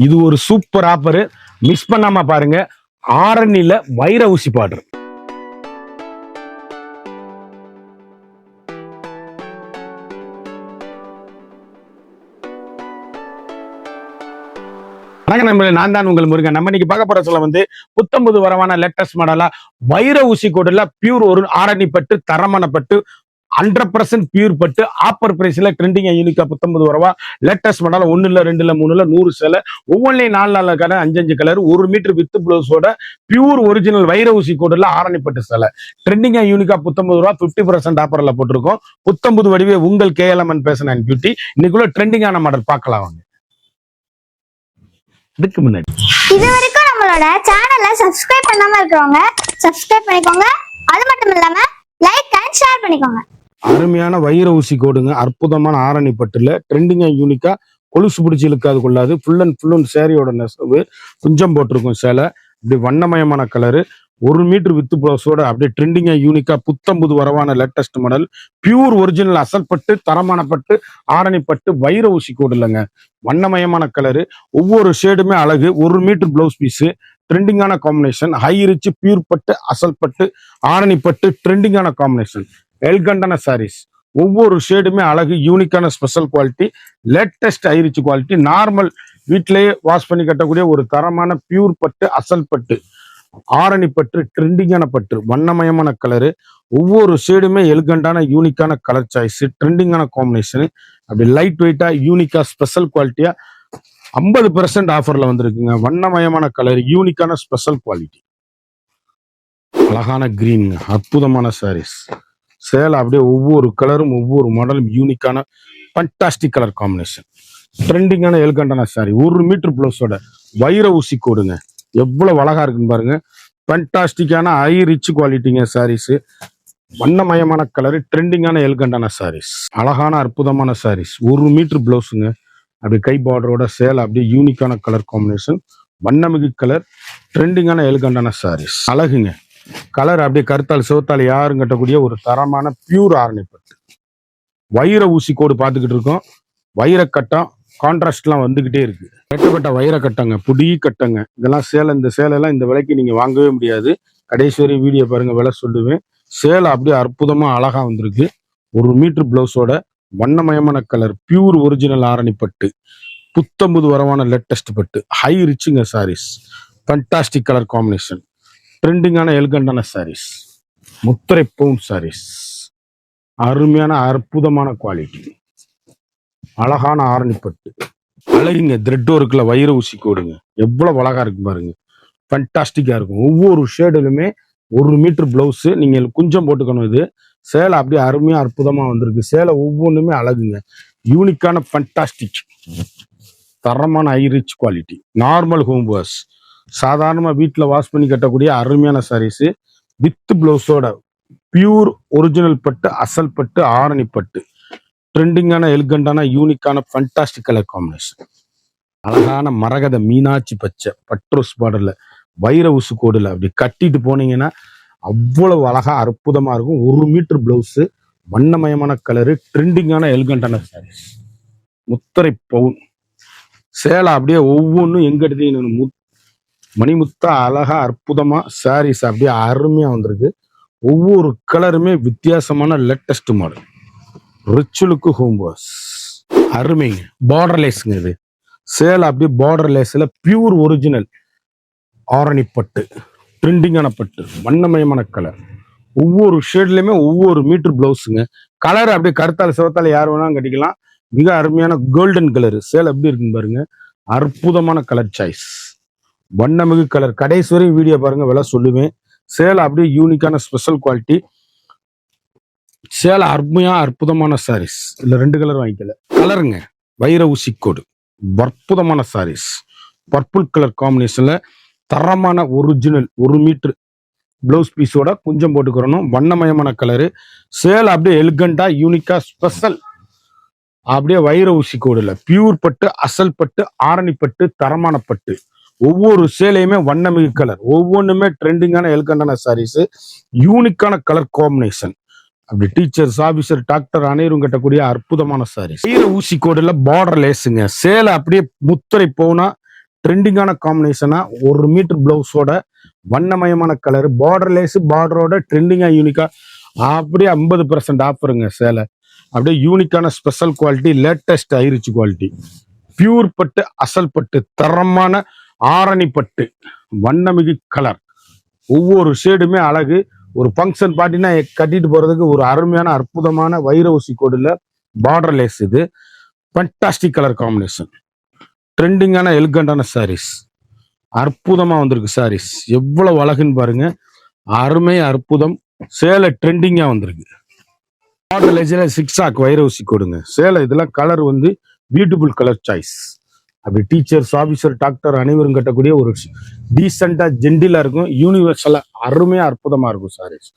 இது ஒரு super offer, miss பண்ணாம பாருங்க. ஆரணில வைர ஊசி பார்டர். வணக்கம் நண்பர்களே, நான் தான் உங்கள் முருகன். நம்ம இன்னைக்கு பார்க்க போற சொல்ல வந்து புத்தம்புது வரவான லேட்டஸ்ட் மாடலா வைர ஊசி கோடுல பியூர் ஒரு ஆரணி பட்டு தரமான பட்டு 100% பியூர் பட்டு ஆப்பர் பிரைஸ்ல ட்ரெண்டிங் யூனிக்கா புத்தம்புது வரவா லேட்டஸ்ட் மாடல் 1 இல்ல 2 இல்ல 3 இல்ல 100 சேலை ஒவ்வொன்றையும் 4 கலர் 5 கலர் 1 மீட்டர் வித் பிளவுஸோட பியூர் ஒரிஜினல் வைர ஊசி கோடுல ஆரணி பட்டு சேலை ட்ரெண்டிங் யூனிக்கா புத்தம்புது ரூபா 50% ஆஃபர்ல போட்டிருக்கோம். புத்தம்புது வடிவே உங்கள் KLMN ஃபேஷன் அண்ட் பியூட்டி. இன்னைக்குள்ள ட்ரெண்டிங்கான மாடல் பார்க்கலாம் வாங்க. இதுக்கு முன்னாடி இது வரைக்கும் நம்மளோட சேனலை சப்ஸ்கிரைப் பண்ணாம இருக்கிறவங்க சப்ஸ்கிரைப் பண்ணிக்கோங்க. அது மட்டும் இல்லாம லைக் அண்ட் ஷேர் பண்ணிக்கோங்க. அருமையான வைர ஊசி கோடுங்க, அற்புதமான ஆரணி பட்டுல ட்ரெண்டிங்கா யூனிக்கா கொலுசு பிடிச்சி இழுக்காது கொள்ளாது. ஃபுல் அண்ட் சேரியோட நெசவு குஞ்சம் போட்டிருக்கும் சேலை. இப்படி வண்ணமயமான கலரு 1 மீட்டர் வித்து பிளவுஸோட அப்படியே ட்ரெண்டிங்கா யூனிக்கா புத்தம்புது வரவான லேட்டஸ்ட் மாடல் பியூர் ஒரிஜினல் அசல் பட்டு தரமான பட்டு ஆரணி பட்டு வைர ஊசி கோடு இல்லைங்க. வண்ணமயமான கலரு, ஒவ்வொரு ஷேடுமே அழகு. 1 மீட்டர் பிளவுஸ் பீஸு, ட்ரெண்டிங்கான காம்பினேஷன். ஹை ரிச் பியூர் பட்டு அசல் பட்டு ஆரணி பட்டு ட்ரெண்டிங்கான காம்பினேஷன். எல்கண்டான சாரீஸ், ஒவ்வொரு ஷேடுமே அழகு. யூனிக்கான special quality, latest high rich quality. Normal வீட்டிலேயே வாஷ் பண்ணி கட்டக்கூடிய ஒரு தரமான பியூர் பட்டு அசல் பட்டு ஆரணி பட்டு ட்ரெண்டிங்கான பட்டு வண்ணமயமான கலரு. ஒவ்வொரு ஷேடுமே எலிகண்டான யூனிக்கான கலர் சாய்ஸ், ட்ரெண்டிங்கான காம்பினேஷன். அப்படி லைட் வெயிட்டா யூனிக்கா ஸ்பெஷல் குவாலிட்டியா 50% ஆஃபர்ல வந்திருக்குங்க. வண்ணமயமான கலர், யூனிக்கான ஸ்பெஷல் குவாலிட்டி. அழகான கிரீன், அற்புதமான சாரீஸ். சேலை அப்படியே ஒவ்வொரு கலரும் ஒவ்வொரு மாடலும் யூனிக்கான ஃபண்டாஸ்டிக் கலர் காம்பினேஷன். ட்ரெண்டிங்கான எலிகண்டான சாரி 1 மீட்டர் பிளவுஸோட வைர ஊசி கோடுங்க. எவ்வளவு அழகா இருக்குன்னு பாருங்க. ஃபண்டாஸ்டிக்கான ஹை ரிச் குவாலிட்டிங்க சாரீஸ். வண்ணமயமான கலரு, ட்ரெண்டிங்கான எலிகண்டான சாரீஸ். அழகான அற்புதமான சாரீஸ். 1 மீட்டர் பிளவுஸுங்க. அப்படி கை பார்டரோட சேலை அப்படியே யூனிக்கான கலர் காம்பினேஷன். வண்ணமிகு கலர், ட்ரெண்டிங்கான எலிகண்டான சாரீஸ். அழகுங்க கலர். அப்படியே கருத்தால் சிவத்தால் யாரும் கட்டக்கூடிய ஒரு தரமான பியூர் ஆரணி பட்டு வைர ஊசி கோடு பார்த்துக்கிட்டு இருக்கோம். வைரக்கட்டம் கான்ட்ராஸ்ட்லாம் வந்துகிட்டே இருக்கு. கட்டப்பட்ட வைர கட்டங்க, புடி கட்டங்க. இதெல்லாம் சேலை. இந்த சேலைலாம் இந்த விலைக்கு நீங்க வாங்கவே முடியாது. கடைசி வரை வீடியோ பாருங்க, விலை சொல்லுவேன். சேலை அப்படியே அற்புதமா அழகா வந்திருக்கு. 1 மீட்டர் பிளவுஸோட வண்ணமயமான கலர் பியூர் ஒரிஜினல் ஆரணி பட்டு புத்தம்புது வரவான லேட்டஸ்ட் பட்டு ஹை ரிச்சுங்க சாரீஸ். ஃபண்டாஸ்டிக் கலர் காம்பினேஷன், ட்ரெண்டிங்கான எலிகண்டான சாரீஸ். முத்திரை பவுன் சாரீஸ். அருமையான அற்புதமான குவாலிட்டி, அழகான ஆரணி பட்டு. அழகுங்க த்ரெட் ஒர்க்ல வைர ஊசி கோடுங்க. எவ்வளவு அழகா இருக்கு பாருங்க. ஃபண்டாஸ்டிக்கா இருக்கும். ஒவ்வொரு ஷேடுலுமே 1 மீட்டர் பிளவுஸ். நீங்க குஞ்சம் போட்டுக்கணும். இது சேலை அப்படியே அருமையா அற்புதமா வந்திருக்கு. சேலை ஒவ்வொன்றுமே அழகுங்க. யூனிக்கான ஃபண்டாஸ்டிக் தரமான high rich quality. Normal home wash, சாதாரணமா வீட்டில் வாஷ் பண்ணி கட்டக்கூடிய அருமையான சாரீஸ். வித் பிளவுஸோட பியூர் ஒரிஜினல் பட்டு அசல் பட்டு ஆரணி பட்டு ட்ரெண்டிங்கான எலிகண்டான யூனிக்கான ஃபண்டாஸ்டிக் கலர் காம்பினேஷன். அழகான மரகத மீனாட்சி பச்சை பட்ரோஸ் பார்டர்ல வைர ஊசு கோடுல அப்படி கட்டிட்டு போனீங்கன்னா அவ்வளவு அழகா அற்புதமா இருக்கும். 1 மீட்டர் பிளவுஸ், வண்ணமயமான கலரு, ட்ரெண்டிங்கான எலிகண்டான சாரீஸ். முத்திரை பவுன் சேலை அப்படியே ஒவ்வொன்றும் எங்க எடுத்தீங்கன்னு மணிமுத்தா அழகா அற்புதமா சாரீஸ் அப்படியே அருமையா வந்திருக்கு. ஒவ்வொரு கலருமே வித்தியாசமான லேட்டஸ்ட் மாடல். ரிச்சுலுக்கு ஹோம் வாஷ் அருமைங்க. பார்டர் லேஸ்ங்க. இது சேலை அப்படியே பார்டர் லேஸ்ல பியூர் ஒரிஜினல் ஆரணி பட்டு ட்ரெண்டிங்கான பட்டு வண்ணமயமான கலர். ஒவ்வொரு ஷேட்லயுமே ஒவ்வொரு மீட்டர் பிளவுஸுங்க. கலர் அப்படியே கருத்தால சிவத்தால யார் வேணாலும் கட்டிக்கலாம். மிக அருமையான கோல்டன் கலர். சேலை எப்படி இருக்குன்னு பாருங்க. அற்புதமான கலர் சாய்ஸ், வண்ணமிகு கலர். கடைசி வரையும் வீடியோ பாருங்க, விலை சொல்லுவேன். சேலை அப்படியே யூனிக்கான ஸ்பெஷல் குவாலிட்டி. சேலை அருமையா அற்புதமான சாரீஸ். இல்ல 2 கலர் வாங்கிக்கல. கலருங்க வைர ஊசி கோடு, அற்புதமான சாரீஸ். பர்பிள் கலர் காம்பினேஷன்ல தரமான ஒரிஜினல் 1 மீட்டர் பிளவுஸ் பீஸோட குஞ்சம் போட்டுக்கிறணும். வண்ணமயமான கலரு. சேலை அப்படியே எலிகண்டா யூனிக்கா ஸ்பெஷல் அப்படியே வைர ஊசி கோடுல பியூர் பட்டு அசல் பட்டு ஆரணி பட்டு தரமான பட்டு. ஒவ்வொரு சேலையுமே வண்ணமிகு கலர், ஒவ்வொன்றுமே ட்ரெண்டிங்கான எலிகண்டான சாரீஸ். யூனிக்கான கலர் காம்பினேஷன். அப்படி டீச்சர்ஸ், ஆபீசர், டாக்டர் அனைவரும் கட்டக்கூடிய அற்புதமான சாரீஸ். வைர ஊசி கோடுல பார்டர் லேஸுங்க. சேலை அப்படியே முத்திரை போனா ட்ரெண்டிங்கான காம்பினேஷனா 1 மீட்டர் பிளவுஸோட வண்ணமயமான கலர், பார்டர் லேஸ், பார்டரோட ட்ரெண்டிங்கா யூனிக்கா அப்படியே 50% ஆஃபருங்க சேலை. அப்படியே யூனிக்கான special quality, latest ஐரிச் quality, pure பட்டு, அசல் பட்டு, தரமான ஆரணி பட்டு, வண்ணமிகு கலர். ஒவ்வொரு ஷேடுமே அழகு. ஒரு ஃபங்க்ஷன் பார்ட்டினா கட்டிட்டு போறதுக்கு ஒரு அருமையான அற்புதமான வைர ஊசி கோடுல பார்டர் லேஸ். இது ஃபண்டாஸ்டிக் கலர் காம்பினேஷன். ட்ரெண்டிங்கான எலிகண்டான சாரீஸ். அற்புதமா வந்திருக்கு சாரீஸ். எவ்வளவு அழகுன்னு பாருங்க. அருமை, அற்புதம். சேலை ட்ரெண்டிங்கா வந்திருக்கு. பார்டர் லேஸ்ல சிக்ஸாக் வைர ஊசி கோடுங்க சேலை. இதெல்லாம் கலர் வந்து பியூட்டிஃபுல் கலர் சாய்ஸ். அப்படி டீச்சர்ஸ், ஆபீசர், டாக்டர் அனைவரும் கட்டக்கூடிய ஒரு டீசெண்டா ஜென்டிலா இருக்கும். யூனிவர்சலா அருமையா அற்புதமா இருக்கும் சாரீஸ்.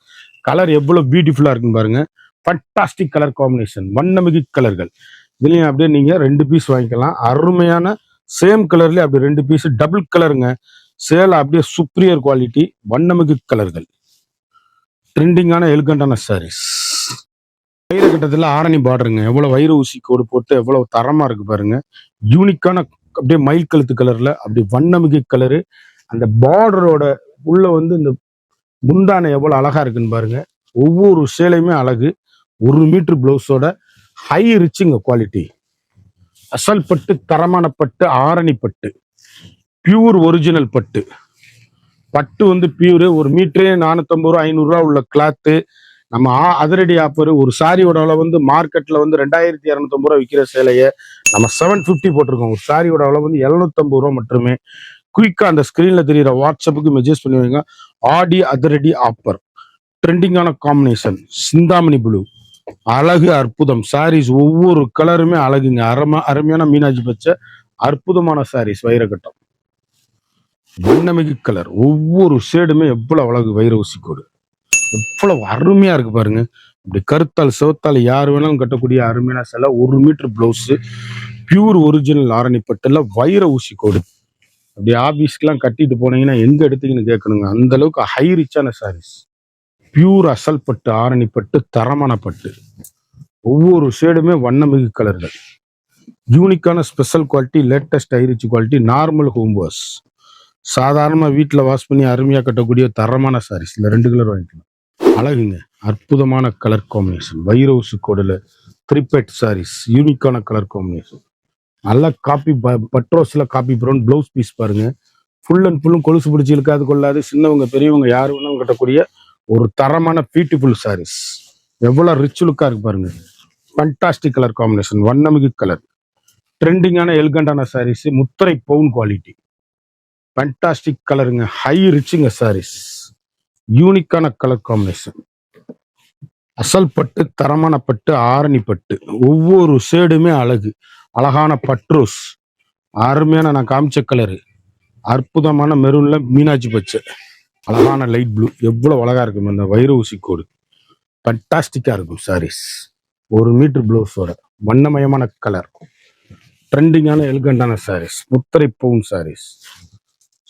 கலர் எவ்வளவு பியூட்டிஃபுல்லா இருக்குன்னு பாருங்க. ஃபண்டாஸ்டிக் கலர் காம்பினேஷன், வண்ணமிகு கலர்கள். இதுலயும் அப்படியே நீங்க 2 பீஸ் வாங்கிக்கலாம். அருமையான சேம் கலர்ல அப்படி 2 பீஸ் டபுள் கலருங்க. சேலை அப்படியே சுப்ரியர் குவாலிட்டி, வண்ணமிகு கலர்கள். ட்ரெண்டிங்கான எலிகண்டான சாரீஸ். வைர கட்டத்துல ஆரணி பார்டருங்க. எவ்வளவு வைர ஊசி கோடு போட்டு எவ்வளவு தரமா இருக்கு பாருங்க. யூனிக்கான அப்படியே மயில் கழுத்து கலர்ல அப்படி வண்ணமிகு கலரு. அந்த பார்டரோட உள்ள வந்து இந்த முந்தானை எவ்வளவு அழகா இருக்குன்னு பாருங்க. ஒவ்வொரு சேலையுமே அழகு. 1 மீட்டர் பிளவுஸோட ஹை ரிச்சுங்க குவாலிட்டி. அசல் பட்டு, தரமான பட்டு, ஆரணி பட்டு, பியூர் ஒரிஜினல் பட்டு. பட்டு வந்து பியூரு. 1 மீட்டரே 450 ரூபா 500 ரூபா உள்ள கிளாத்து. நம்ம அதிரடி ஆஃபர். ஒரு சாரியோட அளவு வந்து மார்க்கெட்ல வந்து 2250 ரூபா விற்கிற சேலையை நம்ம 750 போட்டிருக்கோம். ஒரு சாரியோட அளவு வந்து 750 ரூபா மட்டுமே. குயிக்கா அந்த ஸ்கிரீன்ல தெரியுற வாட்ஸ்அப்புக்கு மெசேஜ் பண்ணுவீங்க. ஆடி அதிரடி ஆஃபர். ட்ரெண்டிங்கான காம்பினேஷன், சிந்தாமணி ப்ளூ. அழகு, அற்புதம் சாரீஸ். ஒவ்வொரு கலருமே அழகுங்க. அருமையான மீனாட்சி பச்சை, அற்புதமான சாரீஸ். வைரக்கட்டம், வண்ணமிகு கலர். ஒவ்வொரு ஷேடுமே எவ்வளவு அழகு. வைர ஊசி கோடு எவ்வளவு அருமையா இருக்கு பாருங்க. இப்படி கருத்தால், சிவத்தால் யார் வேணாலும் கட்டக்கூடிய அருமையான சேலை. 1 metre blouse, pure original Arani பட்டுல வைர ஊசி கோடு. அப்படி ஆபீஸ்க்குலாம் கட்டிட்டு போனீங்கன்னா எங்க எடுத்தீங்கன்னு கேட்கணுங்க. அந்த அளவுக்கு ஹை ரிச்சான சாரீஸ். பியூர் அசல் பட்டு, ஆரணி பட்டு, தரமான பட்டு. ஒவ்வொரு ஷேடுமே வண்ணமிகு கலர்கள். யூனிக்கான special quality, latest ஐரிச் quality, normal home wash. சாதாரணமா வீட்டுல வாஷ் பண்ணி அருமையா கட்டக்கூடிய தரமான சாரீஸ். இல்ல 2 கலர் வாங்கிக்கலாம். அழகுங்க, அற்புதமான கலர் காம்பினேஷன். வைர ஊசி கோடுல 3 சாரீஸ். யூனிக்கான கலர் காம்பினேஷன். நல்ல காப்பி பட்ரோஸ்ல காப்பி ப்ரௌன் பிளவுஸ் பீஸ் பாருங்க. ஃபுல் அண்ட் ஃபுல்லும் கொலுசு பிடிச்சி இழுக்காது கொள்ளாது. சின்னவங்க பெரியவங்க யாரு வேணாலும் கட்டக்கூடிய ஒரு தரமான பியூட்டிஃபுல் சாரீஸ். எவ்வளவு ரிச் லுக்கா இருக்கு பாருங்க. ஃபண்டாஸ்டிக் கலர் காம்பினேஷன், வண்ணமிகு கலர். ட்ரெண்டிங்கான எலிகண்டான சாரீஸ். முத்திரை பவுன் குவாலிட்டி. ஃபண்டாஸ்டிக் கலருங்க. ஹை ரிச்சுங்க சாரீஸ். யூனிக்கான கலர் காம்பினேஷன். அசல் பட்டு, தரமான பட்டு, ஆரணி பட்டு. ஒவ்வொரு ஷேடுமே அழகு. அழகான பட்ரோஸ். அருமையான நான் காமிச்ச கலரு. அற்புதமான மெரூன்ல மீனாட்சி பச்சை. அழகான லைட் ப்ளூ. எவ்வளவு அழகா இருக்கும் அந்த வைர ஊசி கோடு. ஃபண்டாஸ்டிக்கா இருக்கும் சாரீஸ். 1 மீட்டர் பிளவுஸோட வண்ணமயமான கலர். ட்ரெண்டிங்கான எலிகண்டான சாரீஸ். முத்திரை பவுன் சாரீஸ்.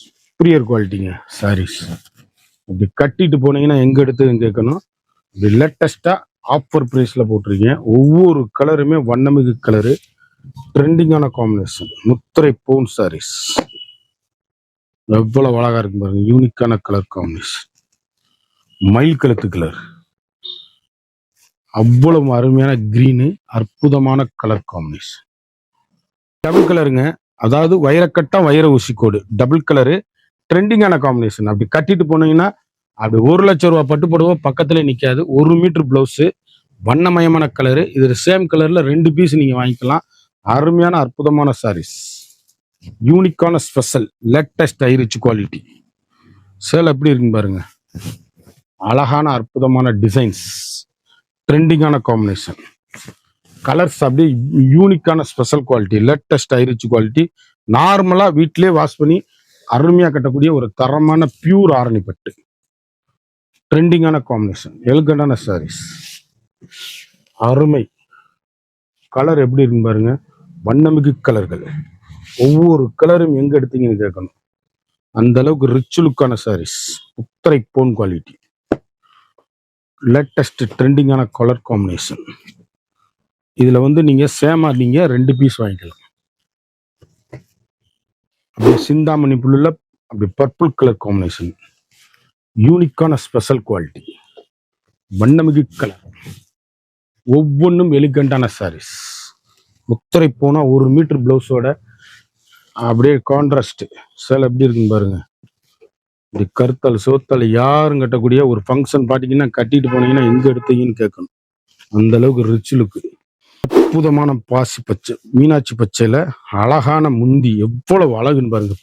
சுப்ரியர் குவாலிட்டிங்க சாரீஸ். அப்படி கட்டிட்டு போனீங்கன்னா எங்க எடுத்ததுன்னு கேட்கணும். இப்படி லேட்டஸ்டா ஆஃபர் பிரைஸ்ல போட்டிருக்கேன். ஒவ்வொரு கலருமே வண்ணமிகு கலரு. ட்ரெண்டிங்கான காம்பினேஷன். முத்திரை பவுன் சாரீஸ். எவ்வளவு அழகா இருக்கு பாருங்க. யூனிக்கான கலர் காம்பினேஷன். மயில் கழுத்து கலர். அவ்வளவு அருமையான கிரீனு. அற்புதமான கலர் காம்பினேஷன். டபுள் கலருங்க. அதாவது வைரக்கட்டா வைர ஊசி கோடு டபுள் கலரு. ட்ரெண்டிங்கான காம்பினேஷன். அப்படி கட்டிட்டு போனீங்கன்னா அப்படி 1,00,000 ரூபாய் பட்டு போடுவோ பக்கத்துல நிக்காது. 1 மீட்டர் பிளவுஸ், வண்ணமயமான கலரு. இது சேம் கலர்ல 2 பீஸ் நீங்க வாங்கிக்கலாம். அருமையான அற்புதமான சாரீஸ். யூனிக்கான ஸ்பெஷல், லேட்டஸ்ட் ஐரிச் குவாலிட்டி. சேல் எப்படி இருக்குன்னு பாருங்க. அழகான அற்புதமான டிசைன்ஸ். ட்ரெண்டிங்கான காம்பினேஷன். கலர்ஸ் அப்படியே யூனிக்கான ஸ்பெஷல் குவாலிட்டி, லேட்டஸ்ட் ஐரிச் குவாலிட்டி. நார்மலா வீட்டிலே வாஷ் பண்ணி அருமையா கட்டக்கூடிய ஒரு தரமான பியூர் ஆரணி பட்டு. ட்ரெண்டிங்கான காம்பினேஷன், எலிகண்டான சாரீஸ். அருமை. கலர் எப்படி இருக்குன்னு பாருங்க. வண்ணமிகு கலர்கள். ஒவ்வொரு கலரும் எங்க எடுத்தீங்கன்னு கேட்கணும். அந்த அளவுக்கு ரிச் லுக்கான சாரீஸ். முத்திரை பவுன் குவாலிட்டி. லேட்டஸ்ட் ட்ரெண்டிங்கான கலர் காம்பினேஷன். இதுல வந்து நீங்க சேமா நீங்க 2 பீஸ் வாங்கிக்கலாம். அப்படியே சிந்தாமணி புல்லுல அப்படி பர்பிள் கலர் காம்பினேஷன், யூனிக்கான ஸ்பெஷல் குவாலிட்டி, வண்ணமிகு கலர், ஒவ்வொன்றும் எலிகண்டான சாரீஸ். முத்திரை போனா 1 மீட்டர் பிளவுஸோட அப்படியே கான்ட்ராஸ்ட் சேலை எப்படி இருக்குன்னு பாருங்க. இப்படி கருத்தால் சோத்தால் யாரும் கட்டக்கூடிய ஒரு ஃபங்க்ஷன் பாத்தீங்கன்னா கட்டிட்டு போனீங்கன்னா எங்க எடுத்தீங்கன்னு கேட்கணும். அந்த அளவுக்கு ரிச் லுக்கு. அற்புதமான பாசி பச்சை, மீனாட்சி பச்சையில அழகான முந்தி, எவ்வளவு அழகுன்னு பாருங்க.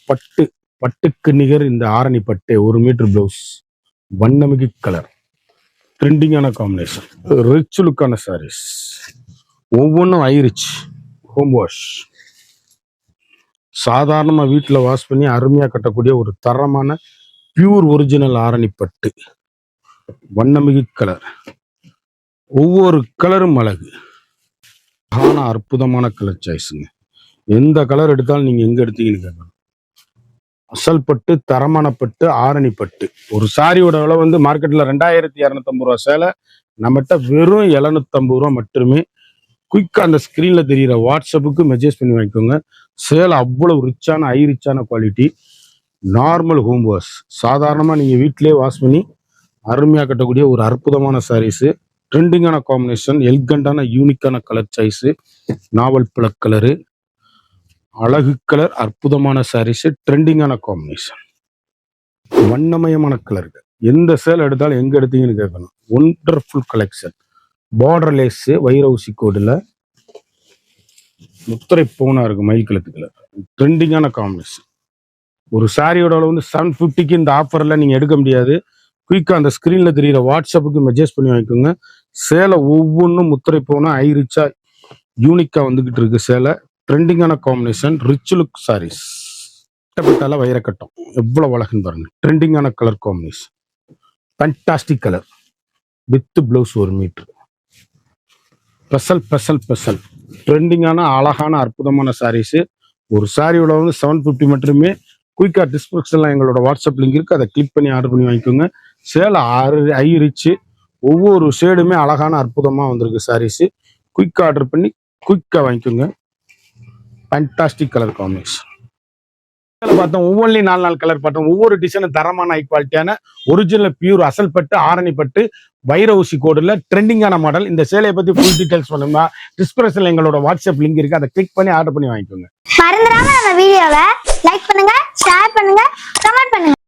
பட்டுக்கு நிகர் இந்த ஆரணி பட்டை, 1 மீட்டர் பிளவுஸ், வண்ணமிகு கலர், ட்ரெண்டிங்கான காம்பினேஷன், ரிச் லுக்கான சாரீஸ். ஒவ்வொன்றும் ஐரிச் ஹோம் வாஷ். சாதாரணமா வீட்டுல வாஷ் பண்ணி அருமையா கட்டக்கூடிய ஒரு தரமான பியூர் ஒரிஜினல் ஆரணி பட்டு, வண்ணமிகு கலர். ஒவ்வொரு கலரும் அழகு. ஆனா அற்புதமான கலர் சாய்ஸுங்க. எந்த கலர் எடுத்தாலும் நீங்க எங்க எடுத்தீங்கன்னு கேட்கணும். அசல் பட்டு, தரமான பட்டு, ஆரணி பட்டு. ஒரு சாரியோட விலை வந்து மார்க்கெட்ல 2250 ரூபா சேலை, நம்மகிட்ட வெறும் 750 ரூபா மட்டுமே. குயிக்கா அந்த ஸ்கிரீன்ல தெரியுற வாட்ஸ்அப்புக்கு மெசேஜ் பண்ணி வாங்கிக்கோங்க. சேலை அவ்வளவு ரிச்சான ரிச்சான குவாலிட்டி. நார்மல் ஹோம் வாஷ், சாதாரணமா நீங்க வீட்டிலேயே வாஷ் பண்ணி அருமையா கட்டக்கூடிய ஒரு அற்புதமான சாரீஸ். ட்ரெண்டிங்கான காம்பினேஷன், எல்கண்டான யூனிக்கான கலர் சாய்ஸ், நாவல் பிளக் கலரு, அழகு கலர், அற்புதமான சாரீஸ், ட்ரெண்டிங்கான காம்பினேஷன், வண்ணமயமான கலர்கள். எந்த சேல் எடுத்தாலும் எங்க எடுத்தீங்கன்னு கேட்கணும். Wonderful collection. பார்டர் லேஸ் வைர ஊசி கோடுல முத்திரை போனா இருக்கு மயில் கலத்து கலர். ட்ரெண்டிங்கான காம்பினேஷன். ஒரு சாரியோட வந்து 750க்கு இந்த ஆஃபர்ல நீங்க எடுக்க முடியாது. குயிக்கா அந்த ஸ்கிரீன்ல தெரியுற வாட்ஸ்அப்புக்கு மெசேஜ் பண்ணி வாங்கிக்கோங்க. சேலை ஒவ்வொன்றும் முத்திரை போனா ரிச்சா யூனிக்கா வந்துகிட்டு இருக்கு சேலை. ட்ரெண்டிங்கான காம்பினேஷன், ரிச் லுக் சாரீஸ். கட்டப்பட்டால வைரக்கட்டம் எவ்வளவு அழகுன்னு பாருங்க. ட்ரெண்டிங்கான colour combination, fantastic colour with blouse 1 metre. Special ட்ரெண்டிங்கான அழகான அற்புதமான சாரீஸ். ஒரு சாரியோட வந்து 750 மட்டுமே. குயிக்கா டிஸ்கிரிப்ஷன்ல எங்களோட வாட்ஸ்அப் லிங்க் இருக்கு, அதை கிளிக் பண்ணி ஆர்டர் பண்ணி வாங்கிக்கோங்க. சேலை ரிச், ஒவ்வொரு ஷேடுமே அழகான அற்புதமா வந்திருக்கு சாரீஸ். குயிக்கா ஆர்டர் பண்ணி குயிக்கா வாங்கிக்கோங்க. ஃபேண்டாஸ்டிக் கலர் காம்பினேஷன் பார்த்தோம். ஒவ்வொன்றிலையும் 4 கலர் பார்த்தோம். ஒவ்வொரு டிசைனும் தரமான ஹை குவாலிட்டியான ஒரிஜினல் பியூர் அசல் பட்டு, ஆரணி பட்டு, வைர ஊசி கோடுல ட்ரெண்டிங்கான மாடல். இந்த சேலையை பத்தி ஃபுல் டீடைல்ஸ் பண்ணுமா டிஸ்கிரிப்ஷன்ல எங்களோட வாட்ஸ்அப் லிங்க் இருக்கு, அதை கிளிக் பண்ணி ஆர்டர் பண்ணி வாங்கிக்கோங்க. மறந்துடாம நம்ம வீடியோவை லைக் பண்ணுங்க, ஷேர் பண்ணுங்க, கமெண்ட் பண்ணுங்க.